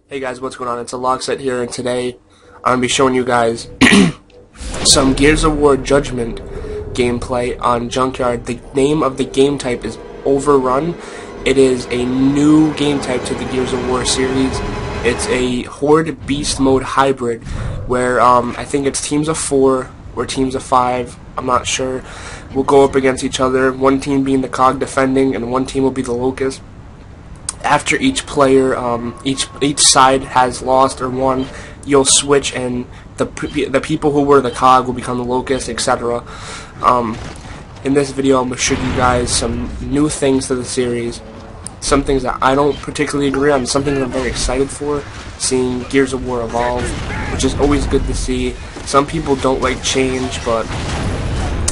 Hey guys, what's going on? It's a Lockset here, and today I'm going to be showing you guys some Gears of War Judgment gameplay on Junkyard. The name of the game type is OverRun. It is a new game type to the Gears of War series. It's a Horde Beast Mode hybrid where I think it's teams of 4 or teams of 5, I'm not sure, will go up against each other, one team being the COG defending and one team will be the Locust. After each player, each side has lost or won, you'll switch, and the people who were the COG will become the Locust, etc. In this video, I'm going to show you guys some new things to the series, some things that I don't particularly agree on, some things I'm very excited for, seeing Gears of War evolve, which is always good to see. Some people don't like change, but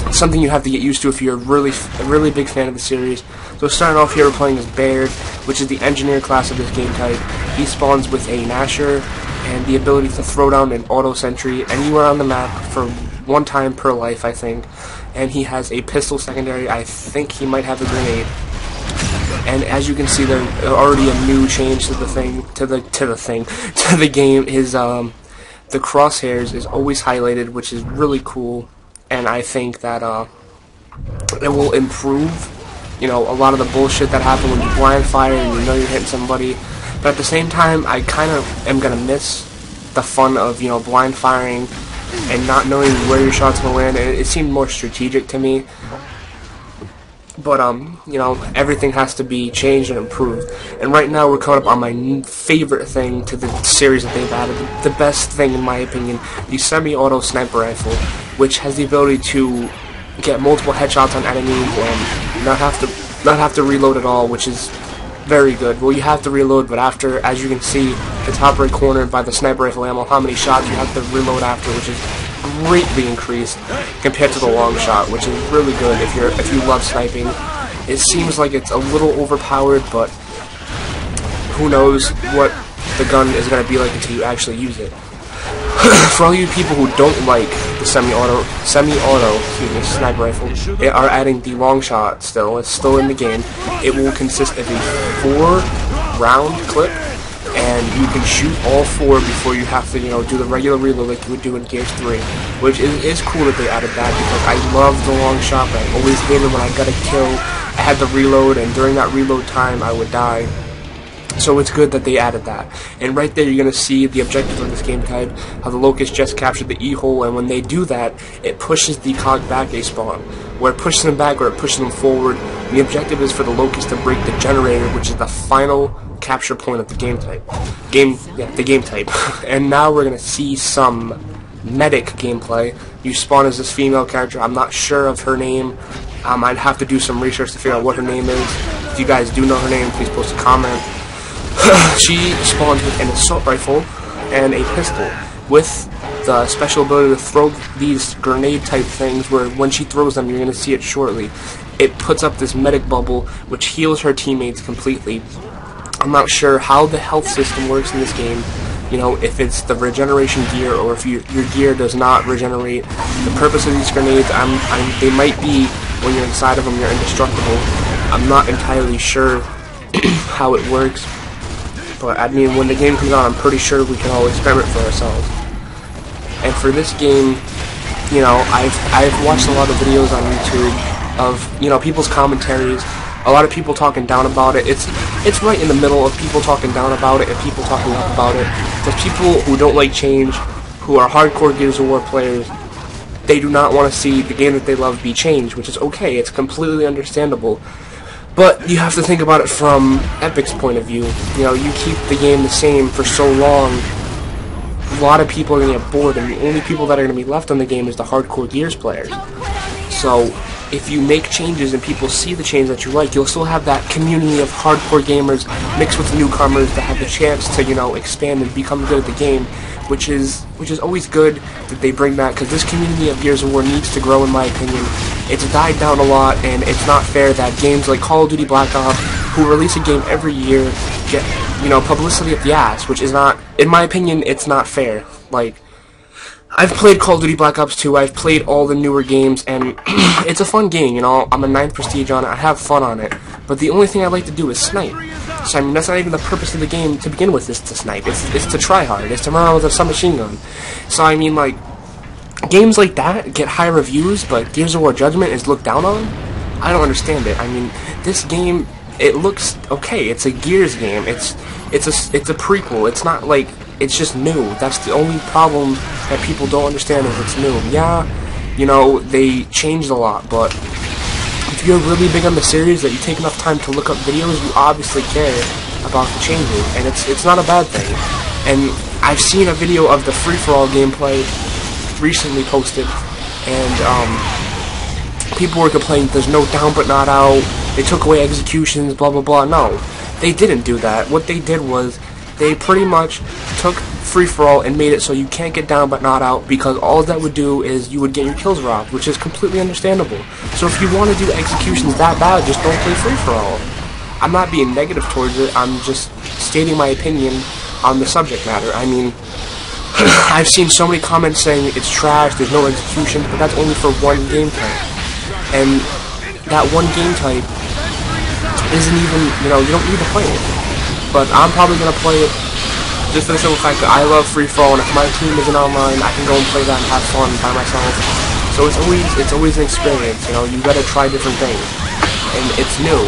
it's something you have to get used to if you're a really big fan of the series. So starting off here, we're playing as Baird, which is the engineer class of this game type. He spawns with a Nasher and the ability to throw down an auto sentry anywhere on the map for one time per life, I think. And he has a pistol secondary. I think he might have a grenade. And as you can see, there's already a new change to the game. His the crosshairs is always highlighted, which is really cool. And I think that it will improve, you know, a lot of the bullshit that happened when you blind fire and you know you're hitting somebody. But at the same time, I kind of am gonna miss the fun of, you know, blind firing and not knowing where your shots will land. And it seemed more strategic to me. But you know, everything has to be changed and improved. And right now we're coming up on my favorite thing to the series that they've added, the best thing in my opinion, the semi-auto sniper rifle, which has the ability to get multiple headshots on enemies and not have to reload at all, which is very good. Well, you have to reload, but after, as you can see, the top right corner by the sniper rifle ammo, how many shots you have to reload after, which is greatly increased compared to the long shot, which is really good if you love sniping. It seems like it's a little overpowered, but who knows what the gun is going to be like until you actually use it. For all you people who don't like the semi-auto sniper rifle, they are adding the long shot still. It's still in the game. It will consist of a 4-round clip, and you can shoot all 4 before you have to, you know, do the regular reload like you would do in Gears 3, which is cool that they added that, because I love the long shot, but I always hated when I got a kill, I had to reload, and during that reload time I would die. So it's good that they added that. And right there you're going to see the objective of this game type, how the Locust just captured the E-hole, and when they do that, it pushes the COG back a spawn, where it pushes them back or it pushes them forward. And the objective is for the Locust to break the generator, which is the final capture point of the game type. The game type. And now we're going to see some medic gameplay. You spawn as this female character. I'm not sure of her name. I'd have to do some research to figure out what her name is. If you guys do know her name, please post a comment. She spawns with an assault rifle and a pistol with the special ability to throw these grenade type things, where when she throws them, you're going to see it shortly, it puts up this medic bubble which heals her teammates completely. I'm not sure how the health system works in this game, you know, if it's the regeneration gear or if your gear does not regenerate. The purpose of these grenades, they might be when you're inside of them you're indestructible. I'm not entirely sure how it works. But I mean, when the game comes out, I'm pretty sure we can all experiment for ourselves. And for this game, you know, I've watched a lot of videos on YouTube of, you know, people's commentaries. A lot of people talking down about it. It's right in the middle of people talking down about it and people talking up about it. There's people who don't like change, who are hardcore Gears of War players. They do not want to see the game that they love be changed, which is okay. It's completely understandable. But you have to think about it from Epic's point of view. You know, you keep the game the same for so long, a lot of people are going to get bored, and the only people that are going to be left on the game is the hardcore Gears players. So, if you make changes and people see the change that you like, you'll still have that community of hardcore gamers mixed with newcomers that have the chance to, you know, expand and become good at the game, which is always good that they bring that, because this community of Gears of War needs to grow, in my opinion. It's died down a lot, and it's not fair that games like Call of Duty Black Ops, who release a game every year, get, you know, publicity up the ass, which is not, in my opinion, it's not fair. Like, I've played Call of Duty Black Ops 2, I've played all the newer games, and it's a fun game, you know, I'm a 9th prestige on it, I have fun on it, but the only thing I like to do is snipe. So I mean, that's not even the purpose of the game to begin with, is to snipe. It's to try hard. It's to run around with a submachine gun. So I mean, like, games like that get high reviews, but Gears of War Judgment is looked down on? I don't understand it. I mean, this game, it looks okay. It's a Gears game. It's a prequel. It's not like, it's just new. That's the only problem that people don't understand, is it's new. Yeah, you know, they changed a lot, but if you're really big on the series, that you take enough time to look up videos, you obviously care about the changes, and it's not a bad thing. And I've seen a video of the free-for-all gameplay recently posted, and people were complaining there's no down but not out, they took away executions, blah blah blah. No, they didn't do that. What they did was, they pretty much took free-for-all and made it so you can't get down but not out, because all that would do is you would get your kills robbed, which is completely understandable. So if you want to do executions that bad, just don't play free-for-all. I'm not being negative towards it, I'm just stating my opinion on the subject matter. I mean, I've seen so many comments saying it's trash, there's no execution, but that's only for one game type. And that one game type isn't even, you know, you don't need to play it. But I'm probably going to play it just for the simple fact that I love free-for-all, and if my team isn't online, I can go and play that and have fun by myself. So it's always an experience, you know, you gotta try different things. And it's new.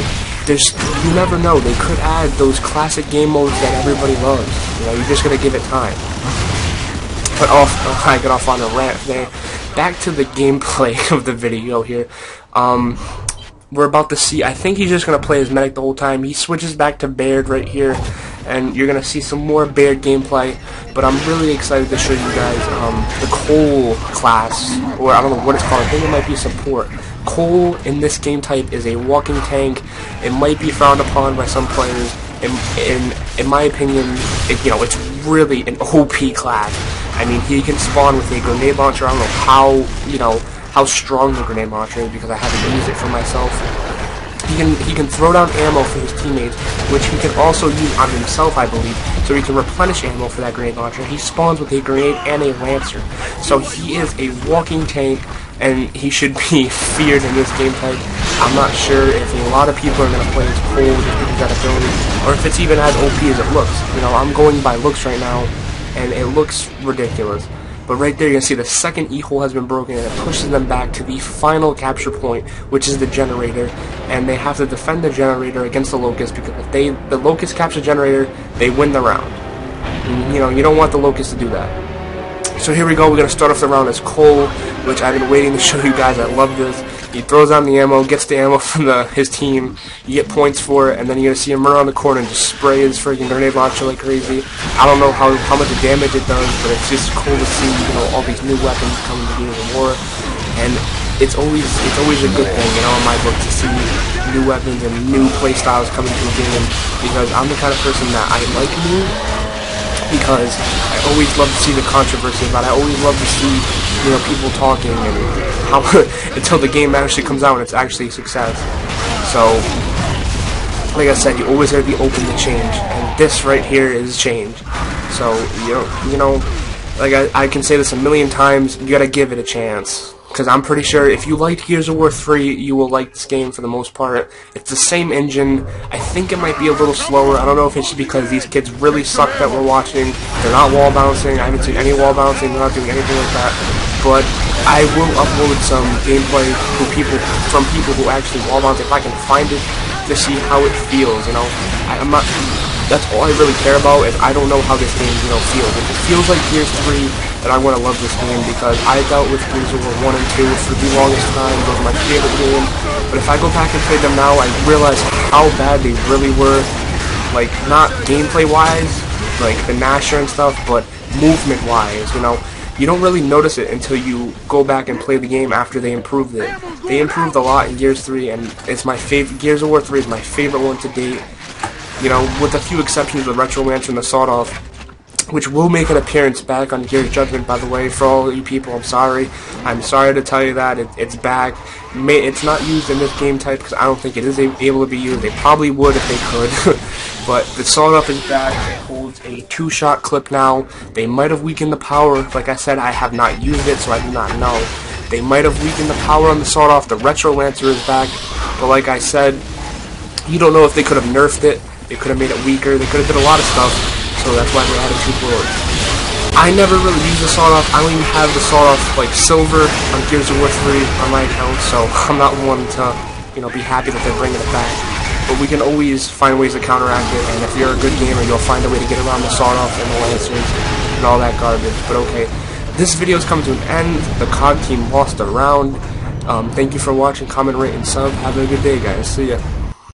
You never know, they could add those classic game modes that everybody loves. You know, you just gotta give it time. But I got off on a rant there. Back to the gameplay of the video here. We're about to see, I think he's just going to play as medic the whole time. He switches back to Baird right here, and you're going to see some more Baird gameplay, but I'm really excited to show you guys the Cole class, or I don't know what it's called, I think it might be support. Cole in this game type is a walking tank. It might be frowned upon by some players. In my opinion, you know, it's really an OP class. I mean, he can spawn with a grenade launcher. I don't know how, you know, how strong the grenade launcher is, because I haven't used it for myself. He can throw down ammo for his teammates, which he can also use on himself, I believe, so he can replenish ammo for that grenade launcher. He spawns with a grenade and a lancer, so he is a walking tank, and he should be feared in this game type. I'm not sure if a lot of people are going to play as Cole just because of that ability, or if it's even as OP as it looks. You know, I'm going by looks right now, and it looks ridiculous. But right there, you can see the second E-hole has been broken, and it pushes them back to the final capture point, which is the generator. And they have to defend the generator against the Locust, because if the Locust capture the generator, they win the round. And, you know, you don't want the Locust to do that. So here we go. We're going to start off the round as Cole, which I've been waiting to show you guys. I love this. He throws on the ammo, gets the ammo from his team. You get points for it, and then you're going to see him run around the corner and just spray his freaking grenade launcher like crazy. I don't know how much damage it does, but it's just cool to see, you know, all these new weapons coming to Gears of War. And it's always a good thing, you know, in my book, to see new weapons and new playstyles coming to a game, because I'm the kind of person that I like new, because I always love to see the controversy about it. I always love to see, you know, people talking, and how until the game actually comes out and it's actually a success. So, like I said, you always gotta be open to change, and this right here is change. So, you know, like I can say this a million times, you gotta give it a chance. Because I'm pretty sure if you liked Gears of War 3, you will like this game for the most part. It's the same engine. I think it might be a little slower. I don't know if it's because these kids really suck that we're watching. They're not wall bouncing. I haven't seen any wall bouncing. They're not doing anything like that. But I will upload some gameplay from people who actually wall bounce if I can find it, to see how it feels. You know, I'm not. That's all I really care about, is I don't know how this game, you know, feels. If it feels like Gears 3, then I'm going to love this game, because I dealt with Gears of War 1 and 2 for the longest time. Those are my favorite games. But if I go back and play them now, I realize how bad they really were. Like, not gameplay-wise, like the Nasher and stuff, but movement-wise, you know. You don't really notice it until you go back and play the game after they improved it. They improved a lot in Gears 3, and it's my favorite. Gears of War 3 is my favorite one to date. You know, with a few exceptions, the Retro Lancer and the Sawed-Off, which will make an appearance back on Gears Judgment, by the way. For all you people, I'm sorry to tell you that. It's back. It's not used in this game type, because I don't think it is able to be used. They probably would if they could. But the Sawed-Off is back. It holds a 2-shot clip now. They might have weakened the power. Like I said, I have not used it, so I do not know. They might have weakened the power on the Sawed-Off. The Retro Lancer is back. But like I said, you don't know if they could have nerfed it. They could have made it weaker. They could have did a lot of stuff. So that's why they added 2 bullets. I never really use the sawed-off. I don't even have the sawed-off like silver on Gears of War 3 on my account, so I'm not one to, you know, be happy that they're bringing it back. But we can always find ways to counteract it, and if you're a good gamer, you'll find a way to get around the sawed-off and the lancers and all that garbage. But okay, this video's come to an end. The COG team lost a round. Thank you for watching, comment, rate, and sub. Have a good day, guys. See ya.